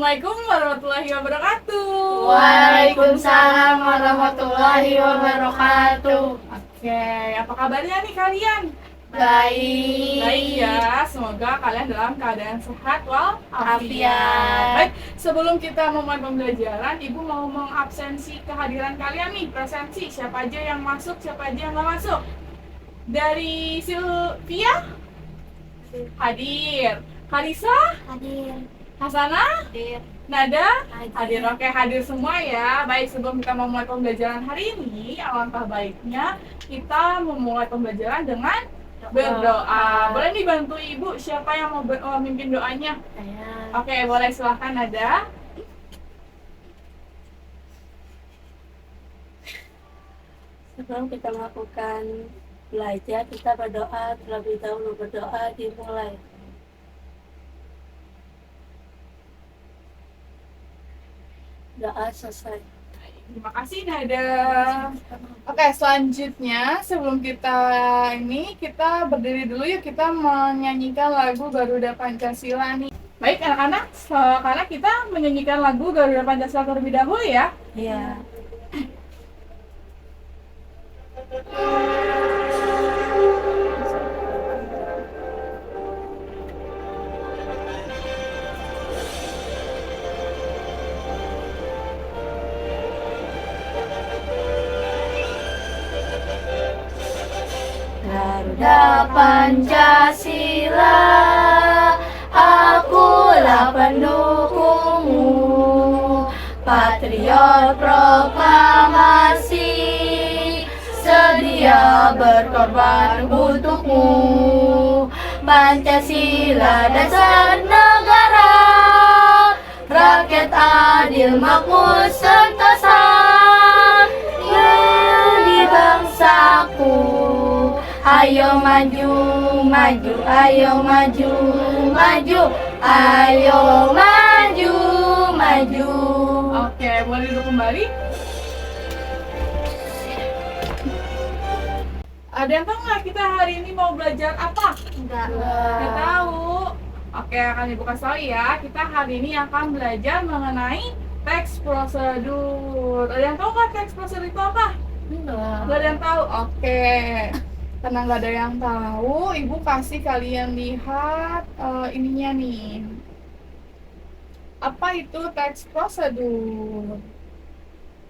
Assalamualaikum warahmatullahi wabarakatuh. Waalaikumsalam warahmatullahi wabarakatuh. Oke, apa kabarnya nih kalian? Baik. Baik ya, semoga kalian dalam keadaan sehat Afiat. Baik, sebelum kita memulai pembelajaran, Ibu mau mengabsensi kehadiran kalian nih, presensi. Siapa aja yang masuk, siapa aja yang nggak masuk. Dari Sylvia? Hadir. Karisa? Hadir. Hasanah? Hadir. Nada? Hadir. Oke, hadir semua ya. Baik, sebelum kita memulai pembelajaran hari ini, alangkah baiknya kita memulai pembelajaran dengan berdoa. Boleh nih bantu Ibu, siapa yang mau memimpin doanya? Saya. Oke, boleh, silahkan Nada. Sebelum kita melakukan belajar, kita berdoa terlebih dahulu. Berdoa dimulai. Doa selesai. Terima kasih Nada. Oke, selanjutnya sebelum kita berdiri dulu yuk, kita menyanyikan lagu Garuda Pancasila nih. Baik anak-anak, karena kita menyanyikan lagu Garuda Pancasila terlebih dahulu ya. Iya. Garuda Pancasila, akulah pendukungmu, patriot proklamasi, sedia berkorban untukmu. Pancasila dasar negara, rakyat adil makmur sentosa, di bangsaku. Ayo maju, maju, ayo maju, maju, ayo maju, maju. Oke, boleh duduk kembali. Ada yang tahu nggak kita hari ini mau belajar apa? Nggak tahu. Oke, akan Ibu kasih tahu ya. Kita hari ini akan belajar mengenai teks prosedur. Ada yang tahu nggak teks prosedur itu apa? Nggak ada yang tahu. Oke. Karena nggak ada yang tahu, Ibu kasih kalian lihat ininya nih. Apa itu teks prosedur?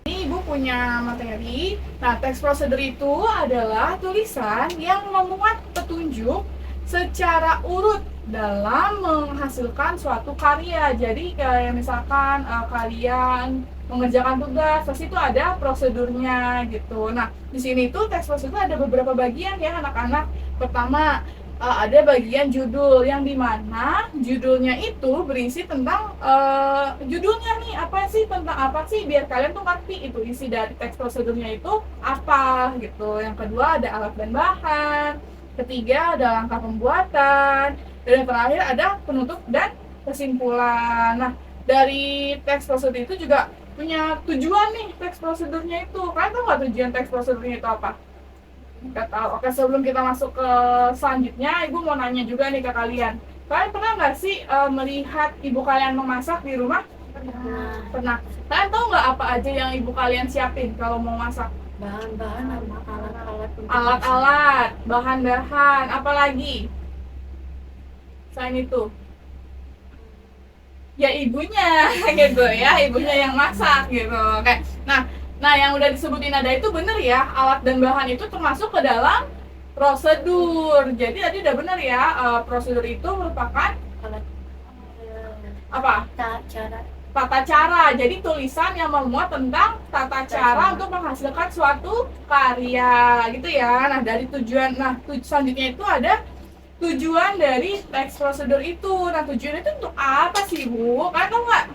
Ini Ibu punya materi. Nah, teks prosedur itu adalah tulisan yang memuat petunjuk secara urut dalam menghasilkan suatu karya. Jadi kayak misalkan kalian mengerjakan tugas, terus itu ada prosedurnya gitu. Nah, di sini tuh teks prosedur ada beberapa bagian ya anak-anak. Pertama, ada bagian judul yang dimana judulnya itu berisi tentang judulnya nih tentang apa sih biar kalian tuh ngerti itu isi dari teks prosedurnya itu apa gitu. Yang kedua ada alat dan bahan, ketiga ada langkah pembuatan, dan yang terakhir ada penutup dan kesimpulan. Nah, dari teks prosedur itu juga punya tujuan nih teks prosedurnya itu. Kalian tahu nggak tujuan teks prosedurnya itu apa? Nggak tahu. Oke, sebelum kita masuk ke selanjutnya, Ibu mau nanya juga nih ke kalian. Kalian pernah nggak sih melihat ibu kalian memasak di rumah? Pernah. Kalian tahu nggak apa aja yang ibu kalian siapin kalau mau masak? Bahan-bahan sama alat-alat. Alat-alat, bahan-bahan, apa lagi? Selain itu? Ya ibunya gitu ya, ibunya yang masak gitu. Oke. Nah, yang udah disebutin ada itu bener ya, alat dan bahan itu termasuk ke dalam prosedur. Jadi tadi udah bener ya, prosedur itu merupakan apa? Tata cara. Jadi tulisan yang memuat tentang tata cara untuk menghasilkan suatu karya gitu ya. Nah, dari tujuan, selanjutnya itu ada tujuan dari teks prosedur itu. Nah, tujuan itu untuk apa sih, Bu? Kalian tahu nggak?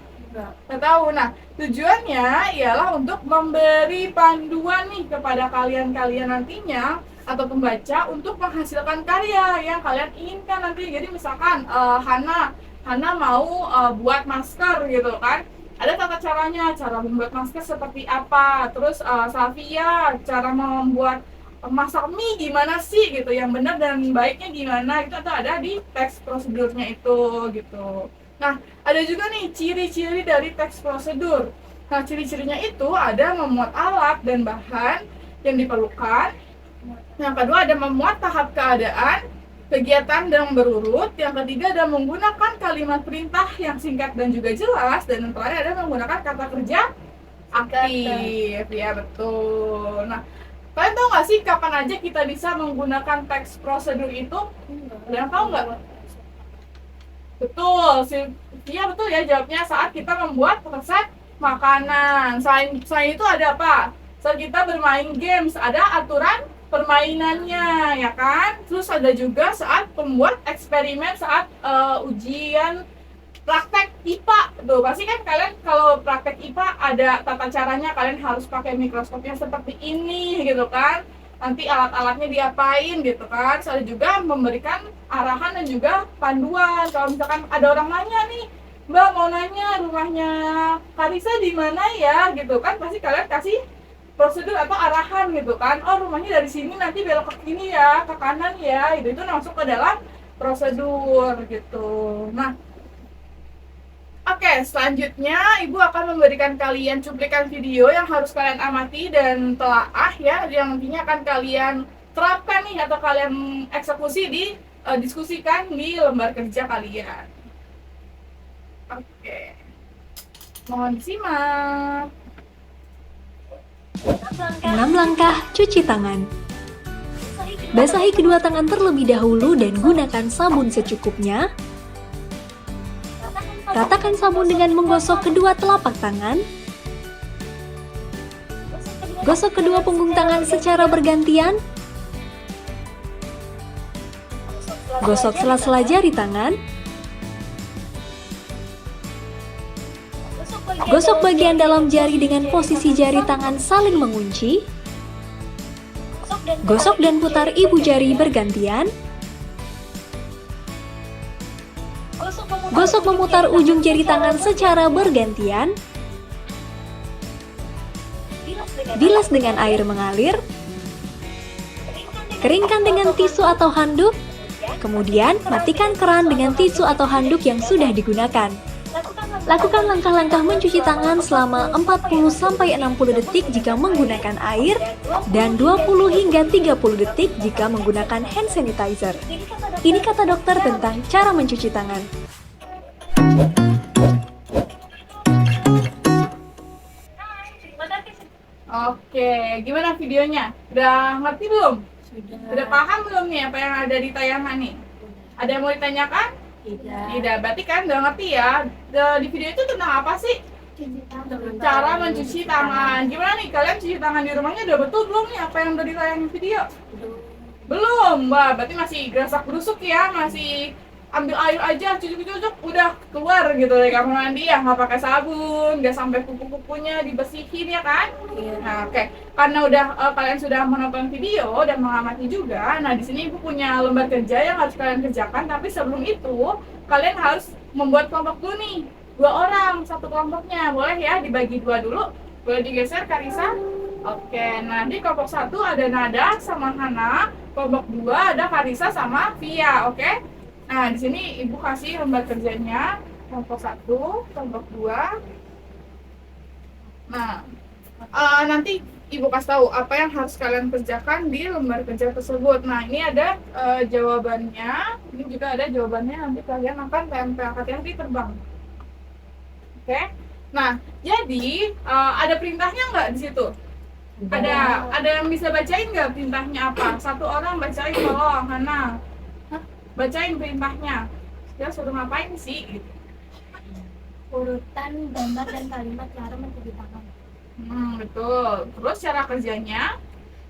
Nggak tahu. Nah, tujuannya ialah untuk memberi panduan nih kepada kalian nantinya atau pembaca untuk menghasilkan karya yang kalian inginkan nanti. Jadi misalkan Hana mau buat masker gitu kan. Ada tata caranya, cara membuat masker seperti apa. Terus Safia cara membuat masak mie gimana sih gitu, yang benar dan baiknya gimana, itu ada di teks prosedurnya itu gitu. Nah, Ada juga nih ciri-ciri dari teks prosedur. Nah, ciri-cirinya itu ada memuat alat dan bahan yang diperlukan. Yang kedua ada memuat tahap keadaan, kegiatan yang berurut. Yang ketiga ada menggunakan kalimat perintah yang singkat dan juga jelas. Dan yang terakhir ada menggunakan kata kerja aktif. Ya, betul. Nah, kalian tahu nggak sih kapan aja kita bisa menggunakan teks prosedur itu? Kalian tahu nggak? Betul, iya betul ya jawabnya saat kita membuat resep makanan. Selain itu ada apa? Saat kita bermain games, ada aturan permainannya, ya kan? Terus ada juga saat membuat eksperimen saat ujian praktek IPA. Tuh, pasti kan kalian kalau praktek IPA ada tata caranya, kalian harus pakai mikroskopnya seperti ini gitu kan. Nanti alat-alatnya diapain gitu kan. Saya juga memberikan arahan dan juga panduan. Kalau misalkan ada orang nanya nih, Mbak mau nanya rumahnya Karisa di mana ya gitu kan, pasti kalian kasih prosedur atau arahan gitu kan. Oh, rumahnya dari sini, nanti belok ke kiri ya, ke kanan ya. Itu masuk ke dalam prosedur gitu. Nah, oke, selanjutnya Ibu akan memberikan kalian cuplikan video yang harus kalian amati dan telaah ya, yang nantinya akan kalian terapkan nih atau kalian eksekusi diskusikan di lembar kerja kalian. Oke, mohon disimak. 6 langkah cuci tangan. Basahi kedua tangan terlebih dahulu dan gunakan sabun secukupnya. Ratakan sabun dengan menggosok kedua telapak tangan. Gosok kedua punggung tangan secara bergantian. Gosok sela-sela jari tangan. Gosok bagian dalam jari dengan posisi jari tangan saling mengunci. Gosok dan putar ibu jari bergantian. Gosok memutar ujung jari tangan secara bergantian. Bilas dengan air mengalir. Keringkan dengan tisu atau handuk. Kemudian matikan keran dengan tisu atau handuk yang sudah digunakan. Lakukan langkah-langkah mencuci tangan selama 40-60 detik jika menggunakan air dan 20 hingga 30 detik jika menggunakan hand sanitizer. Ini kata dokter tentang cara mencuci tangan. Oke, gimana videonya? Udah ngerti belum? Sudah. Udah paham belum nih apa yang ada di tayangan nih? Ada yang mau ditanyakan? Tidak. Tidak, berarti kan udah ngerti ya. Di video itu tentang apa sih? Cara mencuci tangan. Gimana nih, kalian cuci tangan di rumahnya udah betul belum nih apa yang udah ditayangin video? Belum, Mbak. Berarti masih gerasak gerusuk ya, masih ambil air aja, cucuk-cucuk, udah keluar gitu dari kamar mandi ya, nggak pakai sabun, nggak sampai kuku-kukunya dibersihin ya kan? Iya. Nah, oke. Karena udah kalian sudah menonton video dan mengamati juga, nah di sini Ibu punya lembar kerja yang harus kalian kerjakan, tapi sebelum itu kalian harus membuat kelompok dulu nih, 2 orang, satu kelompoknya, boleh ya dibagi 2 dulu, boleh digeser Karisa? Oke, nah di kelompok 1 ada Nada sama Hana, kelompok 2 ada Karisa sama Via, oke? Nah, di sini Ibu kasih lembar kerjanya, kelompok 1, kelompok 2. Nah, nanti Ibu kasih tahu apa yang harus kalian kerjakan di lembar kerja tersebut. Nah, ini ada jawabannya, ini juga ada jawabannya, nanti kalian akan tempel, hati-hati terbang. Oke? Nah, jadi ada perintahnya nggak di situ? Ada yang bisa bacain nggak perintahnya apa? Satu orang bacain, tolong, Hana. Bacain perintahnya. Ya suruh ngapain sih? Gitu. Urutan gambar dan kalimat cara mencuci tangan. Betul. Terus cara kerjanya?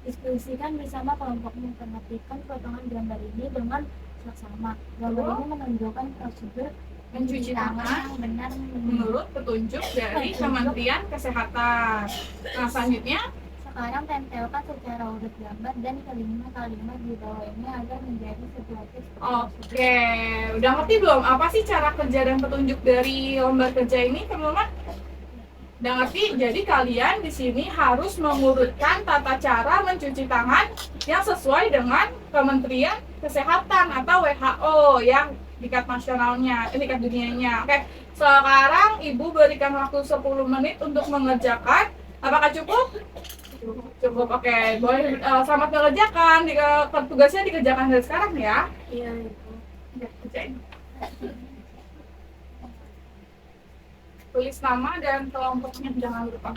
Diskusikan bersama kelompok, memperhatikan potongan gambar ini dengan seksama. Gambar ini menunjukkan prosedur Mencuci tangan yang benar menurut petunjuk dari Kementerian Kesehatan. Nah, selanjutnya Sekarang tempelkan secara urut gambar dan kalimat-kalimat di bawah ini agar menjadi sebuah teks. Oke, udah ngerti belum? Apa sih cara kerja dan petunjuk dari lembar kerja ini, teman-teman? Udah ngerti? Jadi kalian di sini harus mengurutkan tata cara mencuci tangan yang sesuai dengan Kementerian Kesehatan atau WHO yang tingkat nasionalnya, tingkat dunianya. Oke, sekarang Ibu berikan waktu 10 menit untuk mengerjakan. Apakah cukup? Cukup, oke. Boleh, selamat mengerjakan. Tugasnya dikerjakan dari sekarang ya. Iya, Ibu. Ya, kerjain. Tulis nama dan kelompoknya, jangan lupa.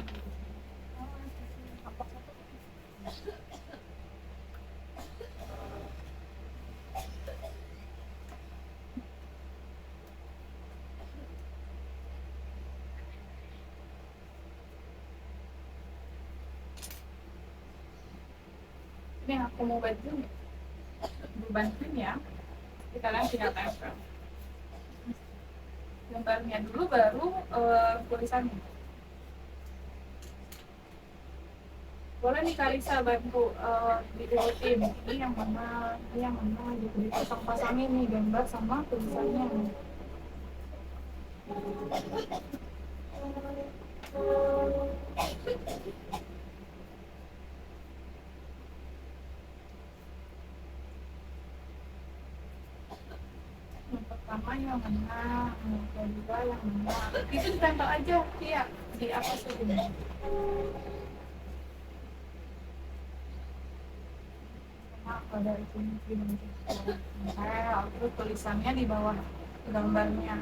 Ini aku mau bantuin, bantuin ya. Kita lihat tinggal tempel gambarnya dulu, baru tulisannya. Boleh nih Kalisa bantu diurutin ini yang mana gitu, dipasang-pasangin nih gambar sama tulisannya. Yang pertama yang mana, yang kedua yang mana, itu ditempel aja, iya, di atas ini. Pada itu mungkin terus tulisannya di bawah gambarnya.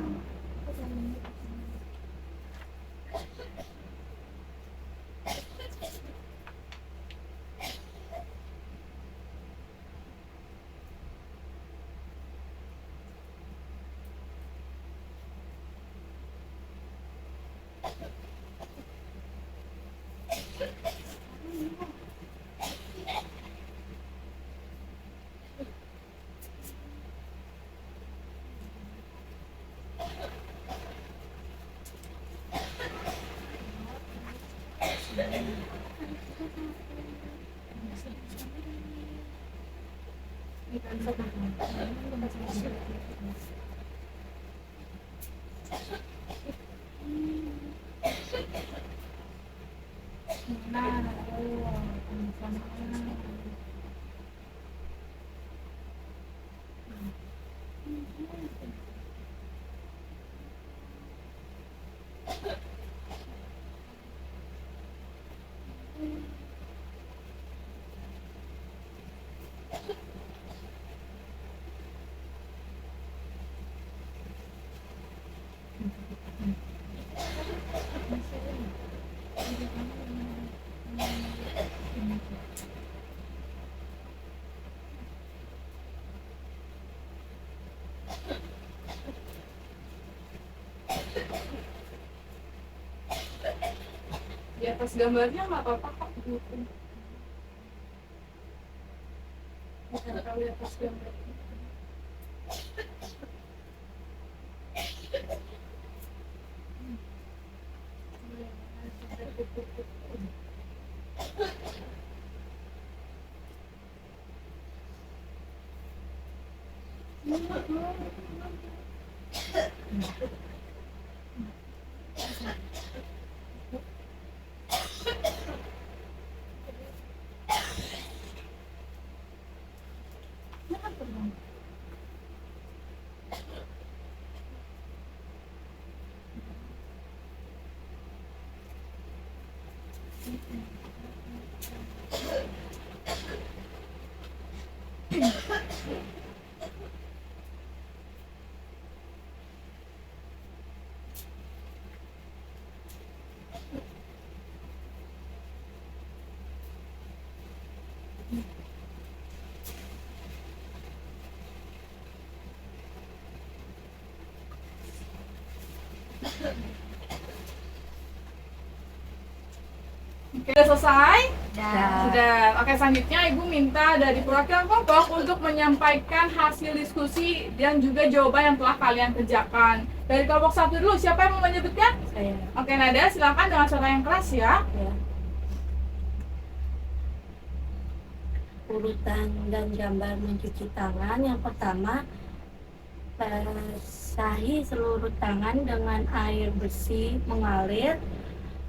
Di atas gambarnya nggak apa-apa kok, gitu. Bukan kalau di atas gambarnya. Sudah selesai? Sudah. Oke, selanjutnya Ibu minta dari perwakilan kelompok untuk menyampaikan hasil diskusi dan juga jawaban yang telah kalian kerjakan. Dari kelompok 1 dulu, siapa yang mau menyebutkan? Saya. Oke, Nada, silakan dengan suara yang keras ya. Ya. Urutan dan gambar mencuci tangan. Yang pertama, basahi seluruh tangan dengan air bersih mengalir.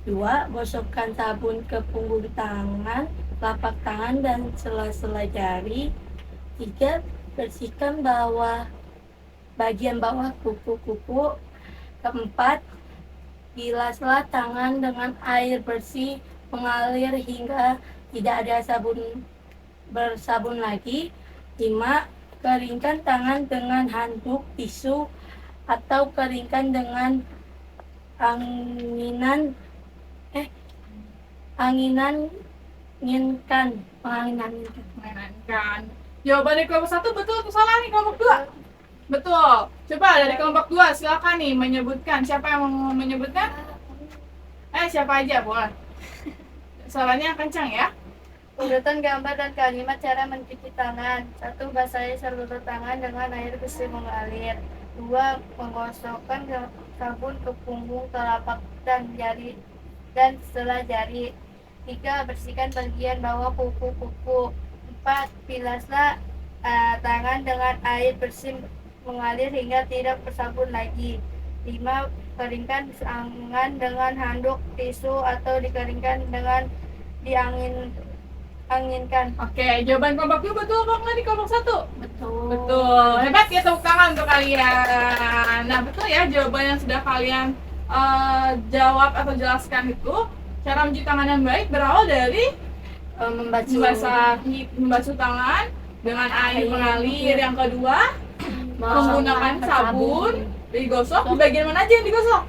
2. Gosokkan sabun ke punggung tangan, telapak tangan, dan sela-sela jari. 3. Bersihkan bawah bagian bawah kuku-kuku. Keempat, bilaslah tangan dengan air bersih mengalir hingga tidak ada bersabun lagi. 5. Keringkan tangan dengan handuk, tisu, atau keringkan dengan anginan Menyenangkan. Jawaban dari kelompok 1 betul atau salah nih kelompok 2? Betul. Coba dari kelompok 2 silakan nih menyebutkan. Siapa yang mau menyebutkan? Siapa aja boleh. Suaranya kencang ya. Urutan gambar dan kalimat cara mencuci tangan. 1. Basahi seluruh tangan dengan air bersih mengalir. 2. Menggosokkan sabun ke punggung, telapak dan jari dan setelah jari. 3. Bersihkan bagian bawah kuku-kuku. 4. Bilaslah tangan dengan air bersih mengalir hingga tidak bersabun lagi. 5. Keringkan tangan dengan handuk, tisu, atau dikeringkan dengan dianginkan. Oke, jawaban kelompok 2 betul apa enggak di kelompok 1? Betul. Betul. Hebat ya, tepuk tangan untuk kalian. Nah, betul ya jawaban yang sudah kalian jawab atau jelaskan itu. Cara mencuci tangan yang baik berawal dari membasuh tangan dengan air mengalir. Yang kedua, menggunakan sabun, digosok. Di bagian mana aja yang digosok?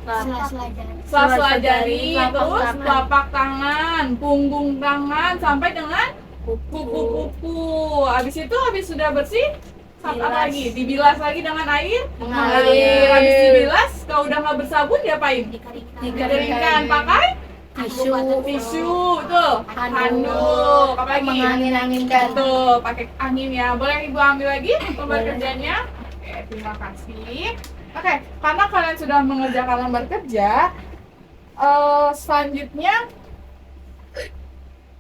Sela-sela jari, terus telapak tangan, punggung tangan, sampai dengan kuku-kuku. Habis sudah bersih, apa lagi? Dibilas lagi dengan air mengalir. Habis dibilas, kalau udah nggak bersabun diapain? Dikeringkan pakai tisu, tuh, handuk, apa lagi? Mengangin-anginkan. Tuh, pakai angin ya. Boleh Ibu ambil lagi lembar kerjanya? Oke, terima kasih. Oke, karena kalian sudah mengerjakan lembar kerja, selanjutnya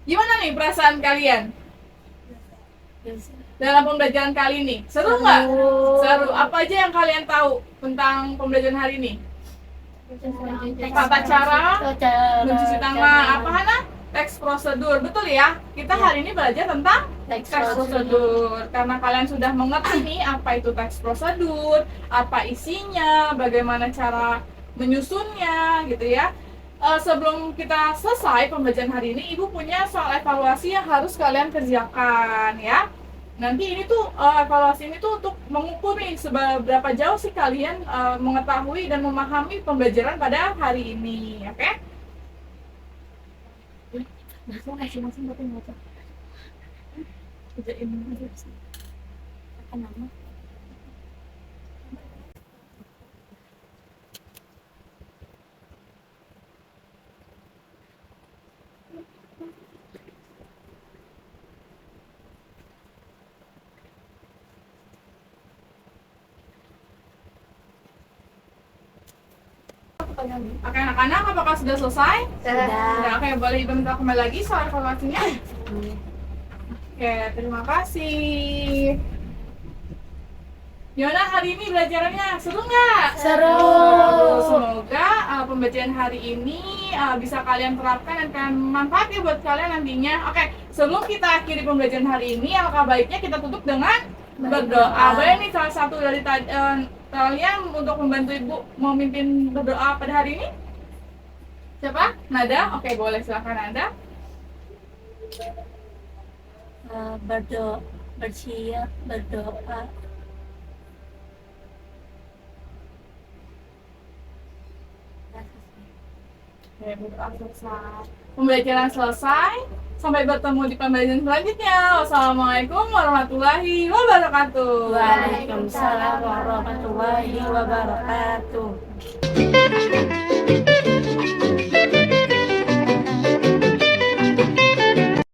gimana nih perasaan kalian dalam pembelajaran kali ini? Seru nggak? Seru. Apa aja yang kalian tahu tentang pembelajaran hari ini? Tata cara mencuci tangan, apa Hana? Teks prosedur, betul ya? Kita hari ini belajar tentang teks prosedur. Karena kalian sudah mengerti nih apa itu teks prosedur, apa isinya, bagaimana cara menyusunnya, gitu ya. Sebelum kita selesai pembelajaran hari ini, Ibu punya soal evaluasi yang harus kalian kerjakan ya. Nanti ini tuh evaluasi ini tuh untuk mengukur nih seberapa jauh sih kalian mengetahui dan memahami pembelajaran pada hari ini, oke? Oke anak-anak, apakah sudah selesai? Sudah. Oke, boleh Ibu minta kembali lagi soal evaluasinya? Oke, terima kasih. Gimana hari ini belajarannya? Seru nggak? Seru. Semoga pembelajaran hari ini bisa kalian terapkan dan kalian manfaat ya buat kalian nantinya. Oke, sebelum kita akhiri pembelajaran hari ini, alangkah baiknya kita tutup dengan berdoa. Boleh nih salah satu dari kalian untuk membantu Ibu memimpin berdoa pada hari ini? Siapa? Nada? Oke, boleh silakan Nada. Bersiap berdoa. Oke, berdoa selesai. Pembelajaran selesai. Sampai bertemu di pembelajaran selanjutnya. Wassalamualaikum warahmatullahi wabarakatuh. Waalaikumsalam warahmatullahi wabarakatuh.